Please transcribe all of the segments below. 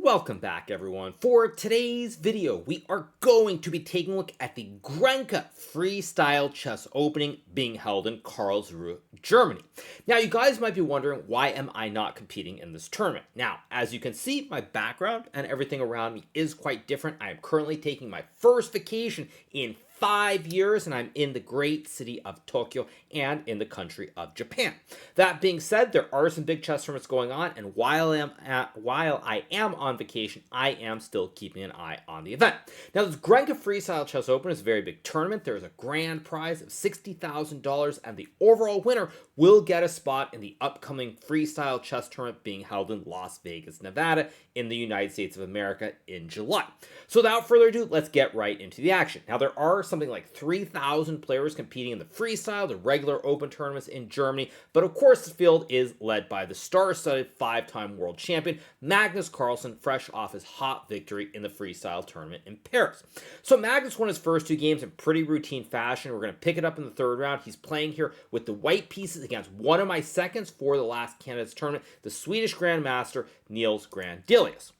Welcome back everyone. For today's video, we are going to be taking a look at the Grenke Freestyle Chess Opening being held in Karlsruhe, Germany. Now you guys might be wondering, why am I not competing in this tournament? Now, as you can see, my background and everything around me is quite different. I am currently taking my first vacation in 5 years, and I'm in the great city of Tokyo and in the country of Japan. That being said, there are some big chess tournaments going on, and while I am on vacation, I am still keeping an eye on the event. Now, this Grenke Freestyle Chess Open is a very big tournament. There is a grand prize of $60,000, and the overall winner will get a spot in the upcoming freestyle chess tournament being held in Las Vegas, Nevada, in the United States of America in July. So without further ado, let's get right into the action. Now, there are something like 3,000 players competing in the freestyle, the regular open tournaments in Germany, but of course the field is led by the star-studded 5-time world champion Magnus Carlsen, fresh off his hot victory in the freestyle tournament in Paris. So Magnus won his first 2 games in pretty routine fashion. We're going to pick it up in the third round. He's playing here with the white pieces against one of my seconds for the last candidates tournament, the Swedish Grandmaster Nils Grandelius.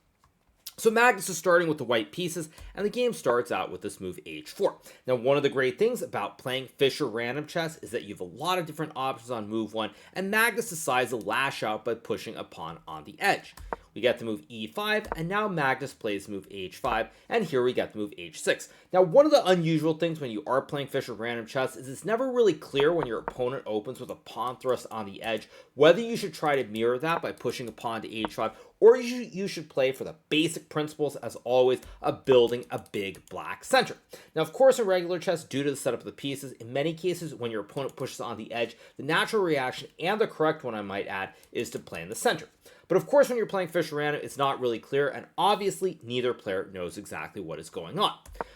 So Magnus is starting with the white pieces, and the game starts out with this move h4. Now, one of the great things about playing Fischer random chess is that you have a lot of different options on move 1, and Magnus decides to lash out by pushing a pawn on the edge. We get the move e5, and now Magnus plays the move h5, and here we get the move h6. Now, one of the unusual things when you are playing Fischer random chess is it's never really clear when your opponent opens with a pawn thrust on the edge, whether you should try to mirror that by pushing a pawn to h5, or you should play for the basic principles, as always, of building a big black center. Now, of course, in regular chess, due to the setup of the pieces, in many cases, when your opponent pushes on the edge, the natural reaction, and the correct one, I might add, is to play in the center. But of course, when you're playing Fischer random, it's not really clear, and obviously, neither player knows exactly what is going on.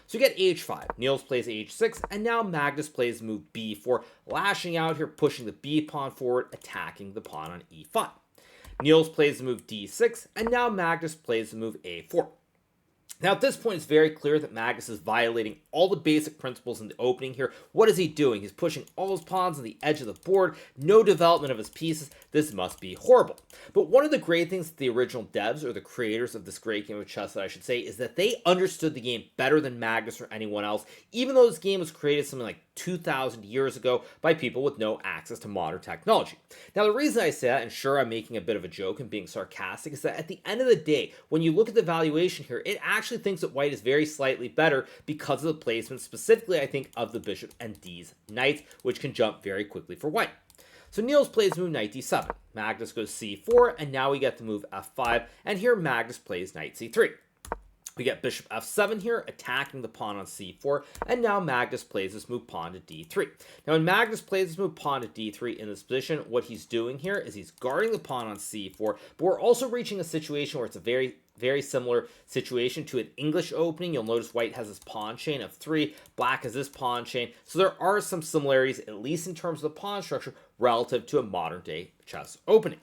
So you get h5, Nils plays h6, and now Magnus plays the move b4, lashing out here, pushing the b pawn forward, attacking the pawn on e5. Nils plays the move d6, and now Magnus plays the move a4. Now, at this point, it's very clear that Magnus is violating all the basic principles in the opening here. What is he doing? He's pushing all his pawns on the edge of the board, no development of his pieces. This must be horrible. But one of the great things that the original devs, or the creators of this great game of chess, that I should say, is that they understood the game better than Magnus or anyone else, even though this game was created something like 2,000 years ago by people with no access to modern technology. Now, the reason I say that, and sure, I'm making a bit of a joke and being sarcastic, is that at the end of the day, when you look at the valuation here, it actually thinks that white is very slightly better because of the placement, specifically, I think, of the bishop and these knights, which can jump very quickly for white. So Nils plays move knight d7. Magnus goes c4, and now we get the move f5, and here Magnus plays knight c3. We get bishop f7 here, attacking the pawn on c4, and now Magnus plays this move pawn to d3. Now, when Magnus plays this move pawn to d3 in this position, what he's doing here is he's guarding the pawn on c4, but we're also reaching a situation where it's a very similar situation to an English opening. You'll notice white has this pawn chain of 3, black has this pawn chain, so there are some similarities, at least in terms of the pawn structure, relative to a modern day chess opening.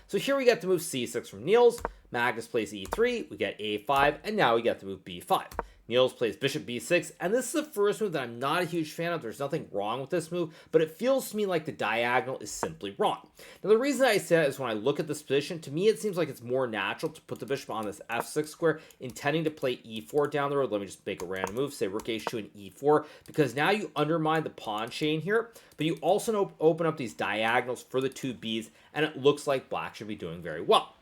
So here we get the move c6 from Nils. Magnus plays e3, we get a5, and now we get the move b5. Nils plays bishop b6, and this is the first move that I'm not a huge fan of. There's nothing wrong with this move, but it feels to me like the diagonal is simply wrong. Now, the reason I say that is when I look at this position, to me it seems like it's more natural to put the bishop on this f6 square, intending to play e4 down the road. Let me just make a random move, say rook h2 and e4, because now you undermine the pawn chain here, but you also open up these diagonals for the 2 b's, and it looks like black should be doing very well.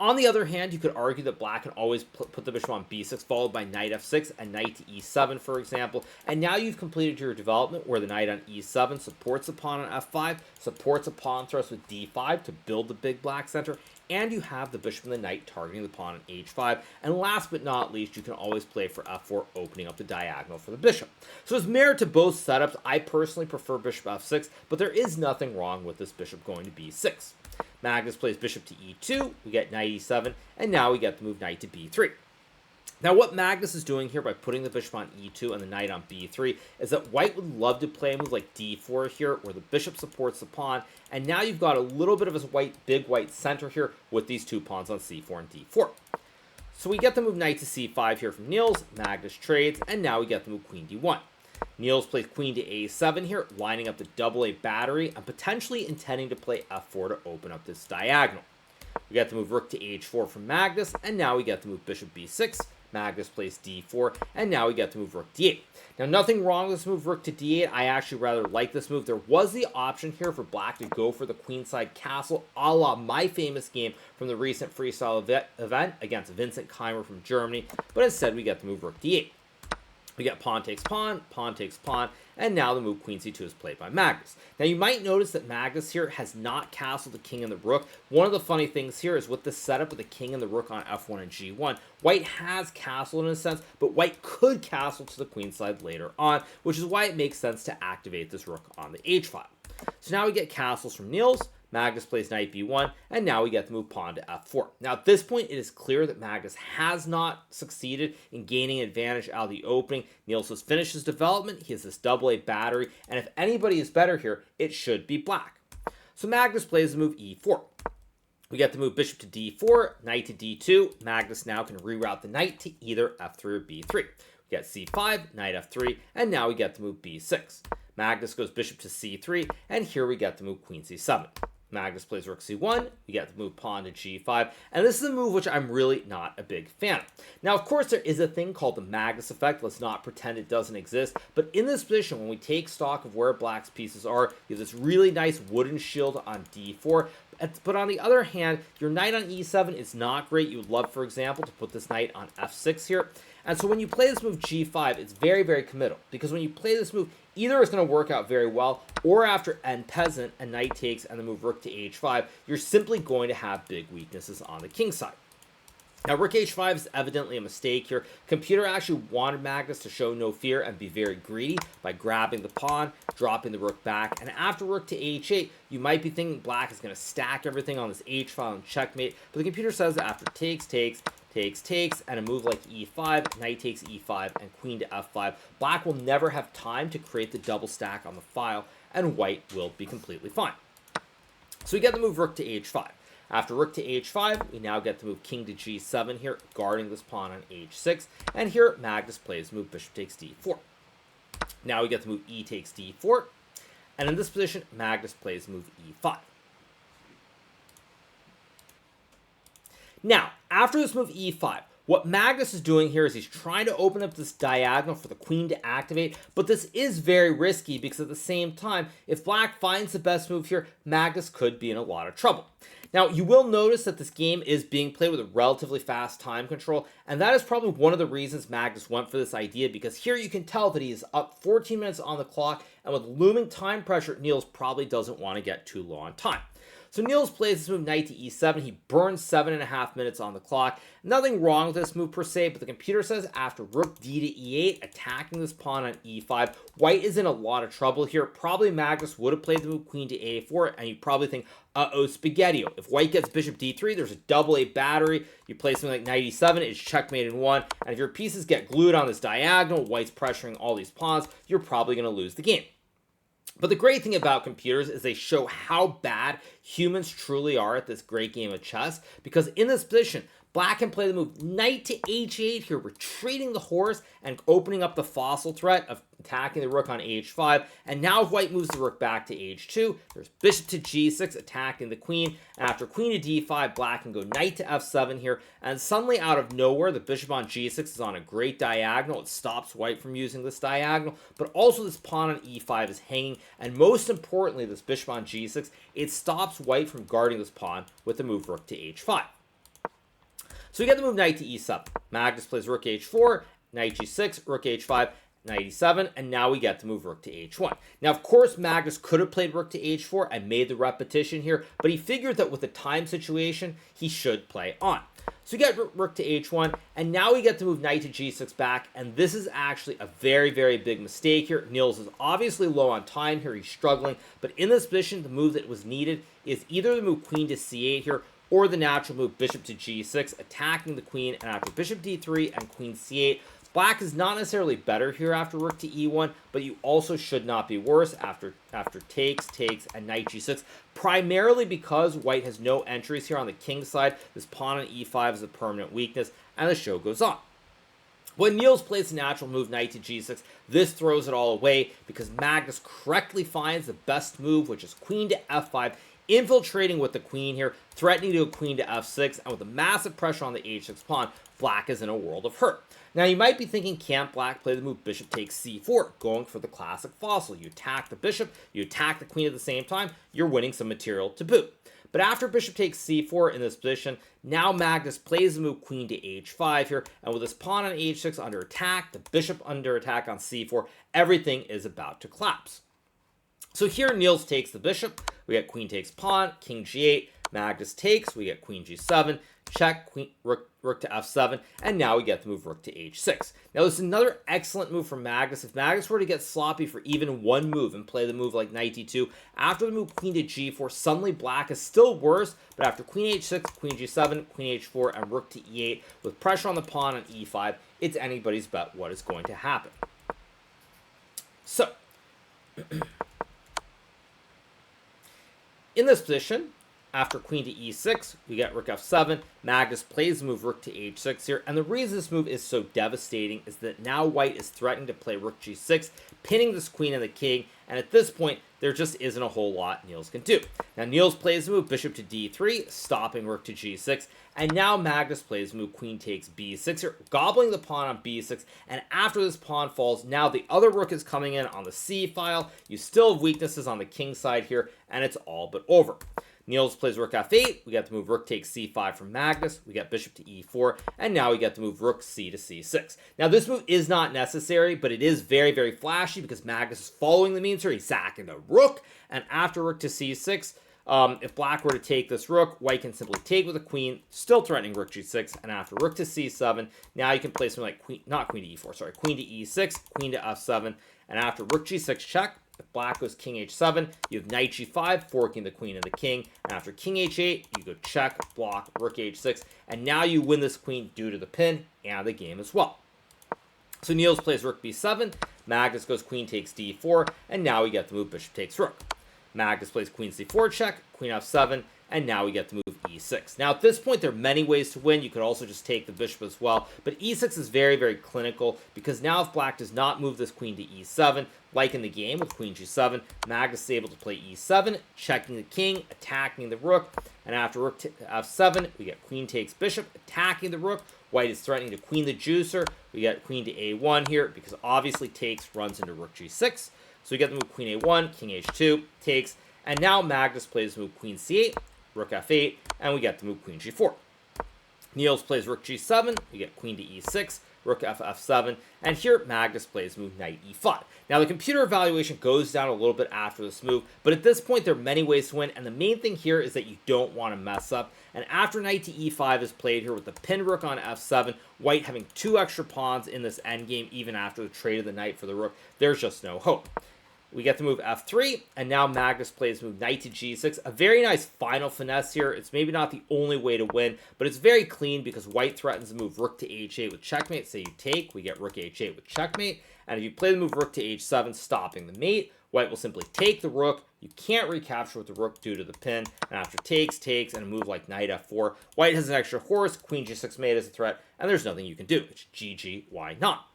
On the other hand, you could argue that black can always put the bishop on b6, followed by knight f6 and knight to e7, for example. And now you've completed your development where the knight on e7 supports the pawn on f5, supports a pawn thrust with d5 to build the big black center, and you have the bishop and the knight targeting the pawn on h5. And last but not least, you can always play for f4, opening up the diagonal for the bishop. So there's merit to both setups. I personally prefer bishop f6, but there is nothing wrong with this bishop going to b6. Magnus plays bishop to e2, we get knight e7, and now we get the move knight to b3. Now, what Magnus is doing here by putting the bishop on e2 and the knight on b3 is that white would love to play a move like d4 here, where the bishop supports the pawn, and now you've got a little bit of a big white center here with these 2 pawns on c4 and d4. So we get the move knight to c5 here from Nils, Magnus trades, and now we get the move queen d1. Nils plays queen to a7 here, lining up the double A battery and potentially intending to play f4 to open up this diagonal. We get to move rook to h4 from Magnus, and now we get to move bishop b6. Magnus plays d4, and now we get to move rook d8. Now, nothing wrong with this move, rook to d8. I actually rather like this move. There was the option here for black to go for the queenside castle, a la my famous game from the recent freestyle event against Vincent Keimer from Germany, but instead we get to move rook d8. We get pawn takes pawn, and now the move queen c2 is played by Magnus. Now you might notice that Magnus here has not castled the king and the rook. One of the funny things here is with the setup of the king and the rook on f1 and g1, white has castled in a sense, but white could castle to the queen side later on, which is why it makes sense to activate this rook on the h file. So now we get castles from Nils. Magnus plays knight b1, and now we get to move pawn to f4. Now, at this point, it is clear that Magnus has not succeeded in gaining advantage out of the opening. Nils has finished his development. He has this AA battery, and if anybody is better here, it should be black. So Magnus plays the move e4. We get to move bishop to d4, knight to d2. Magnus now can reroute the knight to either f3 or b3. We get c5, knight f3, and now we get to move b6. Magnus goes bishop to c3, and here we get to move queen c7. Magnus plays rook c1, we get to move pawn to g5, and this is a move which I'm really not a big fan of. Now, of course, there is a thing called the Magnus effect. Let's not pretend it doesn't exist, but in this position, when we take stock of where black's pieces are, you have this really nice wooden shield on d4, but on the other hand, your knight on e7 is not great. You would love, for example, to put this knight on f6 here. And so when you play this move g5, it's very, very committal, because when you play this move, either it's going to work out very well, or after end peasant, and knight takes, and the move rook to h5, you're simply going to have big weaknesses on the king side. Now, rook h5 is evidently a mistake here. Computer actually wanted Magnus to show no fear and be very greedy by grabbing the pawn, dropping the rook back, and after rook to h8, you might be thinking black is going to stack everything on this h file and checkmate, but the computer says that after takes, and a move like e5, knight takes e5, and queen to f5, black will never have time to create the double stack on the file, and white will be completely fine. So we get the move rook to h5. After rook to h5, we now get to move king to g7 here, guarding this pawn on h6, and here Magnus plays move bishop takes d4. Now we get to move e takes d4, and in this position, Magnus plays move e5. Now, after this move e5, what Magnus is doing here is he's trying to open up this diagonal for the queen to activate, but this is very risky because at the same time, if black finds the best move here, Magnus could be in a lot of trouble. Now, you will notice that this game is being played with a relatively fast time control, and that is probably one of the reasons Magnus went for this idea, because here you can tell that he is up 14 minutes on the clock, and with looming time pressure, Nils probably doesn't want to get too low on time. So Nils plays this move knight to e7. He burns 7.5 minutes on the clock. Nothing wrong with this move per se, but the computer says after rook d to e8, attacking this pawn on e5, white is in a lot of trouble here. Probably Magnus would have played the move queen to a4, and you probably think, uh-oh, spaghetti-o. If white gets bishop d3, there's a AA battery. You play something like knight e7, it's checkmate in one, and if your pieces get glued on this diagonal, white's pressuring all these pawns, you're probably going to lose the game. But the great thing about computers is they show how bad humans truly are at this great game of chess, because in this position, black can play the move knight to h8 here, retreating the horse and opening up the fossil threat of attacking the rook on h5. And now if white moves the rook back to h2, there's bishop to g6 attacking the queen. And after queen to d5, black can go knight to f7 here. And suddenly out of nowhere, the bishop on g6 is on a great diagonal. It stops white from using this diagonal. But also this pawn on e5 is hanging. And most importantly, this bishop on g6, it stops white from guarding this pawn with the move rook to h5. So we get the move knight to e7. Magnus plays rook h4, knight g6, rook h5, knight e7, and now we get to move rook to h1. Now, of course, Magnus could have played rook to h4 and made the repetition here, but he figured that with the time situation, he should play on. So we get rook to h1, and now we get to move knight to g6 back, and this is actually a very, very big mistake here. Nils is obviously low on time here. He's struggling, but in this position, the move that was needed is either the move queen to c8 here, or the natural move bishop to g6, attacking the queen, and after bishop d3 and queen c8, black is not necessarily better here after rook to e1, but you also should not be worse after takes, and knight g6, primarily because white has no entries here on the king side. This pawn on e5 is a permanent weakness, and the show goes on. When Nils plays the natural move knight to g6, this throws it all away because Magnus correctly finds the best move, which is queen to f5, infiltrating with the queen here, threatening to go queen to f6, and with the massive pressure on the h6 pawn, black is in a world of hurt. Now, you might be thinking, can't black play the move bishop takes c4, going for the classic fossil. You attack the bishop, you attack the queen at the same time, you're winning some material to boot. But after bishop takes c4 in this position, now Magnus plays the move queen to h5 here, and with his pawn on h6 under attack, the bishop under attack on c4, everything is about to collapse. So here Nils takes the bishop, we get queen takes pawn, king g8, Magnus takes, we get queen g7, check, queen, rook to f7, and now we get the move rook to h6. Now this is another excellent move from Magnus. If Magnus were to get sloppy for even one move and play the move like knight d2, after the move queen to g4, suddenly black is still worse, but after queen h6, queen g7, queen h4, and rook to e8, with pressure on the pawn on e5, it's anybody's bet what is going to happen. So, in this position, after queen to e6, we get rook f7. Magnus plays the move rook to h6 here. And the reason this move is so devastating is that now white is threatening to play rook g6, pinning this queen and the king. And at this point, there just isn't a whole lot Nils can do. Now, Nils plays the move bishop to d3, stopping rook to g6. And now Magnus plays the move queen takes b6 here, gobbling the pawn on b6. And after this pawn falls, now the other rook is coming in on the c file. You still have weaknesses on the king side here, and it's all but over. Nils plays rook f8, we get the move rook takes c5 from Magnus, we get bishop to e4, and now we get the move rook c to c6. Now this move is not necessary, but it is very, very flashy because Magnus is following the means here. He's sacking a rook, and after rook to c6, if black were to take this rook, white can simply take with a queen, still threatening rook g6, and after rook to c7, now you can play something like queen, not queen to e4, sorry, queen to e6, queen to f7, and after rook g6 check, if black goes king h7, you have knight g5, forking the queen and the king. And after king h8, you go check, block, rook h6. And now you win this queen due to the pin and the game as well. So Nils plays rook b7, Magnus goes queen takes d4, and now we get the move bishop takes rook. Magnus plays queen c4 check, queen f7, and now we get the move e6. Now at this point, there are many ways to win. You could also just take the bishop as well, but e6 is very, very clinical because now if black does not move this queen to e7, like in the game with queen g7, Magnus is able to play e7, checking the king, attacking the rook, and after rook to f7, we get queen takes bishop, attacking the rook. White is threatening to queen the juicer. We get queen to a1 here because obviously takes runs into rook g6. So we get the move queen a1, king h2, takes, and now Magnus plays the move queen c8, rook f8, and we get the move queen g4. Nils plays rook g7, we get queen to e6, rook f7, and here Magnus plays move knight e5. Now the computer evaluation goes down a little bit after this move, but at this point there are many ways to win, and the main thing here is that you don't want to mess up. And after knight to e5 is played here with the pin rook on f7, white having 2 extra pawns in this endgame even after the trade of the knight for the rook, there's just no hope. We get to move f3, and now Magnus plays move knight to g6. A very nice final finesse here. It's maybe not the only way to win, but it's very clean because white threatens to move rook to h8 with checkmate. Say you take, we get rook h8 with checkmate. And if you play the move rook to h7, stopping the mate, white will simply take the rook. You can't recapture with the rook due to the pin. And after takes, and a move like knight f4, white has an extra horse, queen g6 mate as a threat, and there's nothing you can do. It's GG, why not?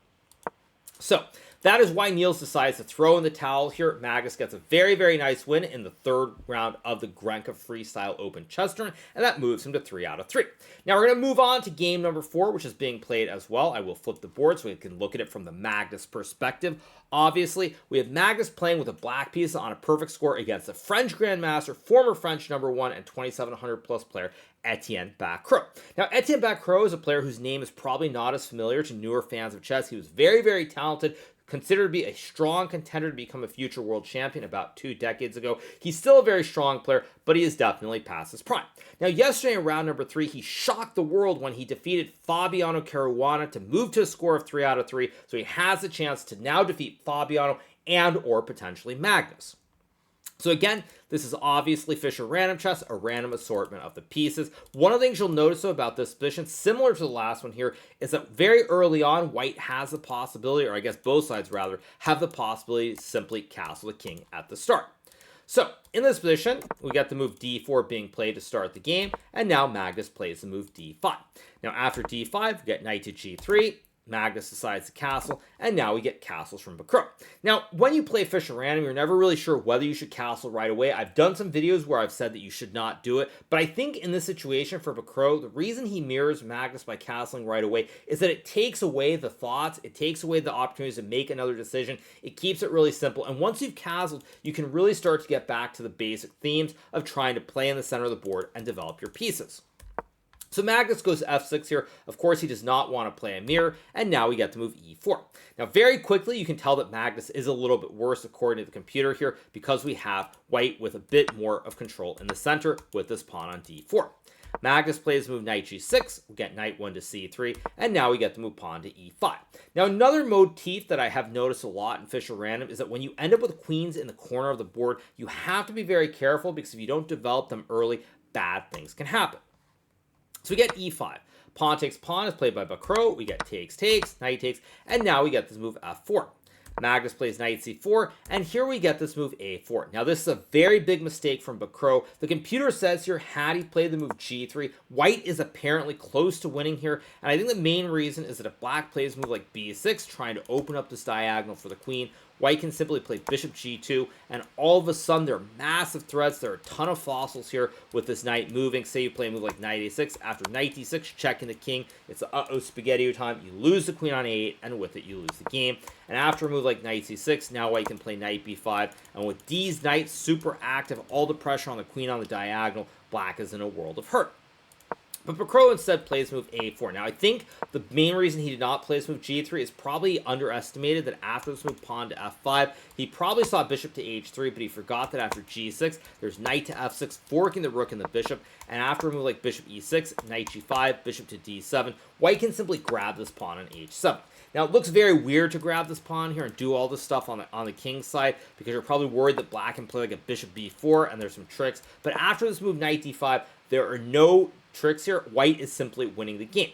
So that is why Nils decides to throw in the towel here. Magnus gets a very, very nice win in the 3rd round of the Grenke Freestyle Open Chess Tournament, and that moves him to 3 out of 3. Now we're going to move on to game number 4, which is being played as well. I will flip the board so we can look at it from the Magnus perspective. Obviously, we have Magnus playing with a black piece on a perfect score against the French Grandmaster, former French #1 and 2,700 plus player, Etienne Bacrot. Now, Etienne Bacrot is a player whose name is probably not as familiar to newer fans of chess. He was very, very talented, considered to be a strong contender to become a future world champion about 2 decades ago. He's still a very strong player, but he is definitely past his prime. Now, yesterday in round number 3, he shocked the world when he defeated Fabiano Caruana to move to a score of 3 out of 3, so he has the chance to now defeat Fabiano and or potentially Magnus. So again, this is obviously Fischer random chess, a random assortment of the pieces. One of the things you'll notice though about this position, similar to the last one here, is that very early on, white has the possibility, or I guess both sides rather, have the possibility to simply castle the king at the start. So in this position, we got the move d4 being played to start the game, and now Magnus plays the move d5. Now after d5, we get knight to g3, Magnus decides to castle, and now we get castles from Bacrot. Now, when you play Fish at random, you're never really sure whether you should castle right away. I've done some videos where I've said that you should not do it, but I think in this situation for Bacrot, the reason he mirrors Magnus by castling right away is that it takes away the thoughts, it takes away the opportunities to make another decision, it keeps it really simple, and once you've castled, you can really start to get back to the basic themes of trying to play in the center of the board and develop your pieces. So Magnus goes f6 here. Of course, he does not want to play a mirror, and now we get to move e4. Now, very quickly, you can tell that Magnus is a little bit worse according to the computer here because we have white with a bit more of control in the center with this pawn on d4. Magnus plays move knight g6, we get knight 1 to c3, and now we get to move pawn to e5. Now, another motif that I have noticed a lot in Fish at Random is that when you end up with queens in the corner of the board, you have to be very careful because if you don't develop them early, bad things can happen. So we get e5. Pawn takes pawn is played by Bacrot. We get takes, knight takes, and now we get this move f4. Magnus plays knight c4, and here we get this move a4. Now, this is a very big mistake from Bacrot. The computer says here, had he played the move g3, white is apparently close to winning here, and I think the main reason is that if black plays a move like b6, trying to open up this diagonal for the queen, white can simply play bishop g2, and all of a sudden there are massive threats. There are a ton of fossils here with this knight moving. Say you play a move like knight a6. After knight d6, checking the king, it's a spaghetti time. You lose the queen on a8, and with it you lose the game. And after a move like knight c6, now white can play knight b5. And with these knights super active, all the pressure on the queen on the diagonal, black is in a world of hurt. But Bacrot instead plays move a4. Now, I think the main reason he did not play this move g3 is probably underestimated that after this move pawn to f5, he probably saw bishop to h3, but he forgot that after g6, there's knight to f6, forking the rook and the bishop, and after a move like bishop e6, knight g5, bishop to d7, white can simply grab this pawn on h7. Now, it looks very weird to grab this pawn here and do all this stuff on the king's side because you're probably worried that black can play like a bishop b4, and there's some tricks. But after this move knight d5, there are no tricks here. White is simply winning the game.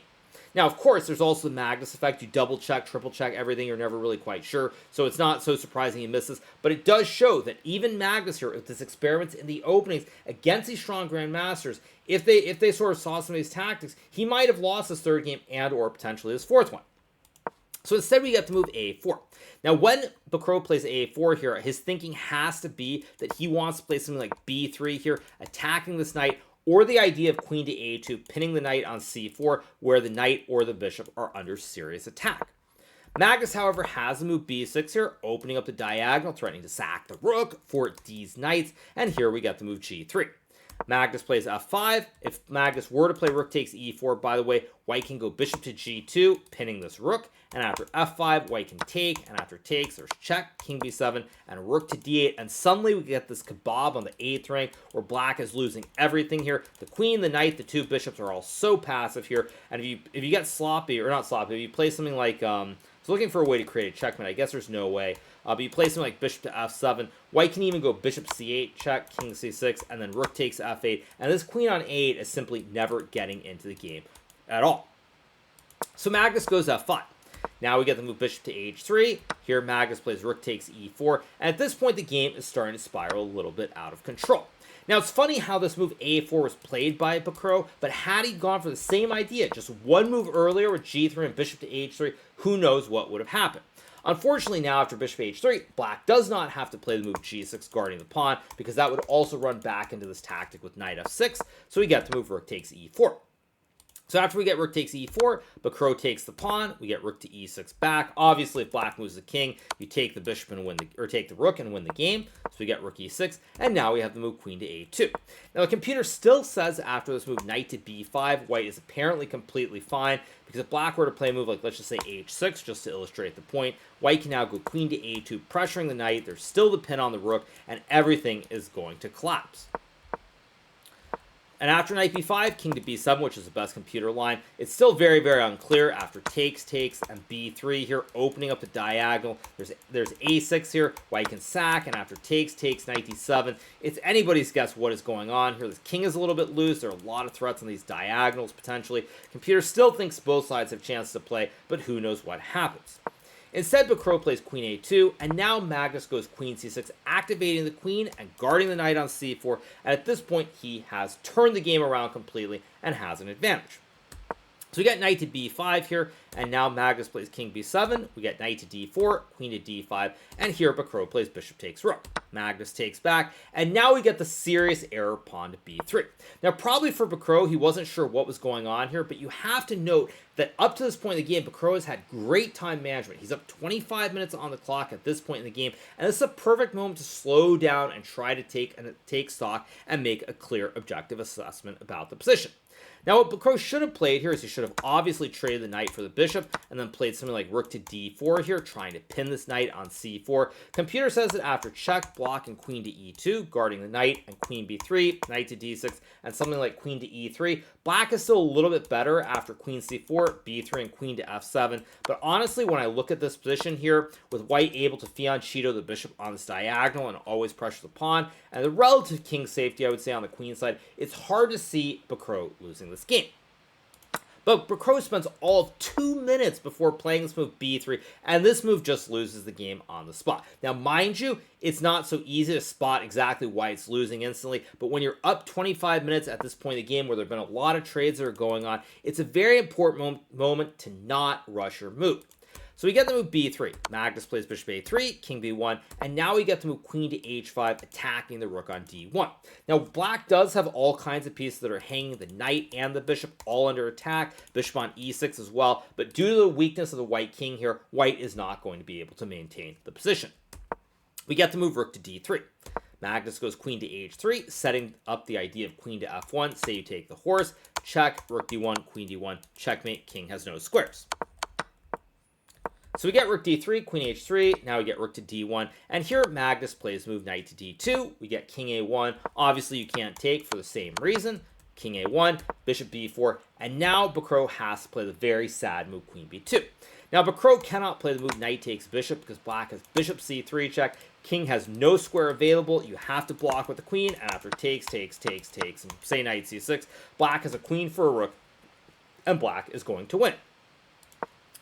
Now, of course, there's also the Magnus effect. You double check, triple check everything. You're never really quite sure. So it's not so surprising he misses. But it does show that even Magnus here, with this experiments in the openings against these strong grandmasters, if they sort of saw some of these tactics, he might have lost his third game and or potentially his fourth one. So instead, we get to move a4. Now, when Bacrot plays a4 here, his thinking has to be that he wants to play something like b3 here, attacking this knight, or the idea of queen to a2, pinning the knight on c4, where the knight or the bishop are under serious attack. Magnus, however, has the move b6 here, opening up the diagonal, threatening to sack the rook for these knights, and here we get the move g3. Magnus plays f5. If Magnus were to play rook takes e4, by the way, white can go bishop to g2, pinning this rook, and after f5, white can take, and after takes, there's check, king b7, and rook to d8, and suddenly we get this kebab on the 8th rank, where black is losing everything here. The queen, the knight, the two bishops are all so passive here, and if you get sloppy, or not sloppy, if you play something like, looking for a way to create a checkmate, I guess there's no way, but you play something like bishop to f7, white can even go bishop c8, check, king c6, and then rook takes f8, and this queen on 8 is simply never getting into the game at all. So Magnus goes f5. Now we get the move bishop to h3. Here Magnus plays rook takes e4, and at this point the game is starting to spiral a little bit out of control. Now, it's funny how this move a4 was played by Bacrot, but had he gone for the same idea, just one move earlier with g3 and bishop to h3, who knows what would have happened. Unfortunately, now after bishop h3, black does not have to play the move g6 guarding the pawn, because that would also run back into this tactic with knight f6, so we get the move rook takes e4. So after we get rook takes e4, Bacrot takes the pawn, we get rook to e6 back. Obviously, if black moves the king, you take the bishop and win or take the rook and win the game. So we get rook e6, and now we have the move queen to a2. Now the computer still says after this move knight to b5, white is apparently completely fine, because if black were to play a move like, let's just say h6, just to illustrate the point, white can now go queen to a2, pressuring the knight. There's still the pin on the rook, and everything is going to collapse. And after knight b5, king to b7, which is the best computer line, it's still very, very unclear. After takes, and b3 here, opening up the diagonal. There's a6 here, white can sack, and after takes, knight d7. It's anybody's guess what is going on here. This king is a little bit loose. There are a lot of threats on these diagonals, potentially. Computer still thinks both sides have chances to play, but who knows what happens. Instead, Bacrot plays queen a2, and now Magnus goes queen c6, activating the queen and guarding the knight on c4, and at this point, he has turned the game around completely and has an advantage. So we get knight to b5 here, and now Magnus plays king b7. We get knight to d4, queen to d5, and here Bacrot plays bishop takes rook. Magnus takes back, and now we get the serious error pawn to b3. Now, probably for Bacrot, he wasn't sure what was going on here, but you have to note that up to this point in the game, Bacrot has had great time management. He's up 25 minutes on the clock at this point in the game, and this is a perfect moment to slow down and try to take stock and make a clear objective assessment about the position. Now, what Bacrot should have played here is he should have obviously traded the knight for the bishop and then played something like rook to d4 here, trying to pin this knight on c4. Computer says that after check, block, and queen to e2, guarding the knight, and queen b3, knight to d6, and something like queen to e3, black is still a little bit better after queen c4, b3, and queen to f7. But honestly, when I look at this position here, with white able to fianchetto the bishop on this diagonal and always pressure the pawn, and the relative king safety, I would say, on the queen side, it's hard to see Bacrot losing this game. But Bacrot spends all of 2 minutes before playing this move b3, and this move just loses the game on the spot. Now, mind you, it's not so easy to spot exactly why it's losing instantly, but when you're up 25 minutes at this point in the game where there have been a lot of trades that are going on, it's a very important moment to not rush your move. So we get the move b3. Magnus plays bishop a3, king b1, and now we get the move queen to h5, attacking the rook on d1. Now, black does have all kinds of pieces that are hanging the knight and the bishop all under attack, bishop on e6 as well, but due to the weakness of the white king here, white is not going to be able to maintain the position. We get the move rook to d3. Magnus goes queen to h3, setting up the idea of queen to f1, say you take the horse, check, rook d1, queen d1, checkmate, king has no squares. So we get rook d3, queen h3, now we get rook to d1, and here Magnus plays move knight to d2, we get king a1, obviously you can't take for the same reason, king a1, bishop b4, and now Bacrot has to play the very sad move queen b2. Now Bacrot cannot play the move knight takes bishop because black has bishop c3 check, king has no square available, you have to block with the queen, and after takes, and say knight c6, black has a queen for a rook, and black is going to win.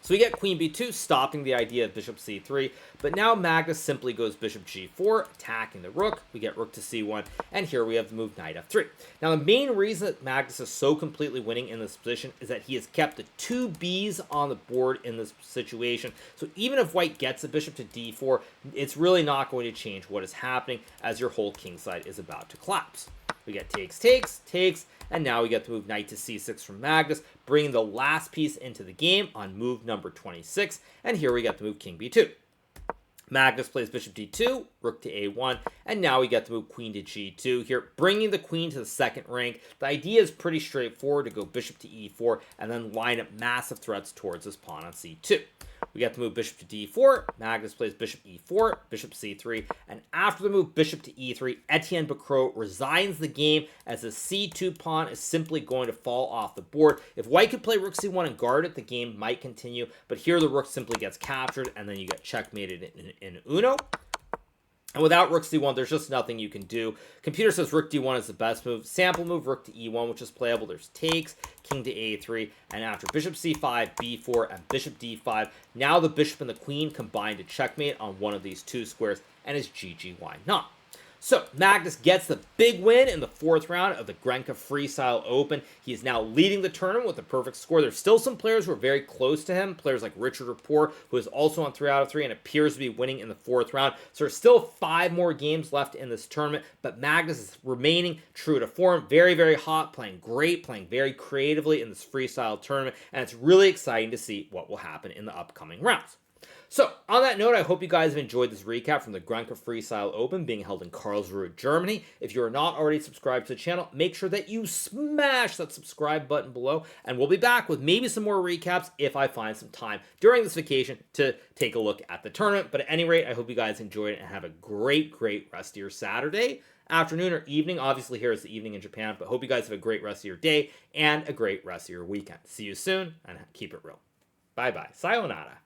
So we get queen b2, stopping the idea of bishop c3, but now Magnus simply goes bishop g4, attacking the rook. We get rook to c1, and here we have the move knight f3. Now, the main reason that Magnus is so completely winning in this position is that he has kept the 2 b's on the board in this situation. So even if white gets a bishop to d4, it's really not going to change what is happening as your whole king side is about to collapse. We get takes, and now we get the move knight to c6 from Magnus, bringing the last piece into the game on move number 26, and here we get the move king b2. Magnus plays bishop d2, rook to a1, and now we get the move queen to g2 here, bringing the queen to the second rank. The idea is pretty straightforward to go bishop to e4 and then line up massive threats towards this pawn on c2. We get the move bishop to d4, Magnus plays bishop e4, bishop c3, and after the move bishop to e3, Etienne Bacrot resigns the game as the c2 pawn is simply going to fall off the board. If white could play rook c1 and guard it, the game might continue, but here the rook simply gets captured, and then you get checkmated in Uno. And without rook c1, there's just nothing you can do. Computer says rook d1 is the best move. Sample move rook to e1, which is playable. There's takes, king to a3, and after bishop c5, b4, and bishop d5, now the bishop and the queen combine to checkmate on one of these 2 squares, and is GG, why not? So, Magnus gets the big win in the 4th round of the Grenke Freestyle Open. He is now leading the tournament with a perfect score. There's still some players who are very close to him, players like Richard Rapport, who is also on 3 out of 3 and appears to be winning in the 4th round. So there's still 5 more games left in this tournament, but Magnus is remaining true to form. Very, very hot, playing great, playing very creatively in this freestyle tournament, and it's really exciting to see what will happen in the upcoming rounds. So, on that note, I hope you guys have enjoyed this recap from the Grenke Freestyle Open being held in Karlsruhe, Germany. If you are not already subscribed to the channel, make sure that you smash that subscribe button below, and we'll be back with maybe some more recaps if I find some time during this vacation to take a look at the tournament. But at any rate, I hope you guys enjoyed it and have a great rest of your Saturday, afternoon, or evening. Obviously, here is the evening in Japan, but hope you guys have a great rest of your day and a great rest of your weekend. See you soon, and keep it real. Bye-bye. Sayonara.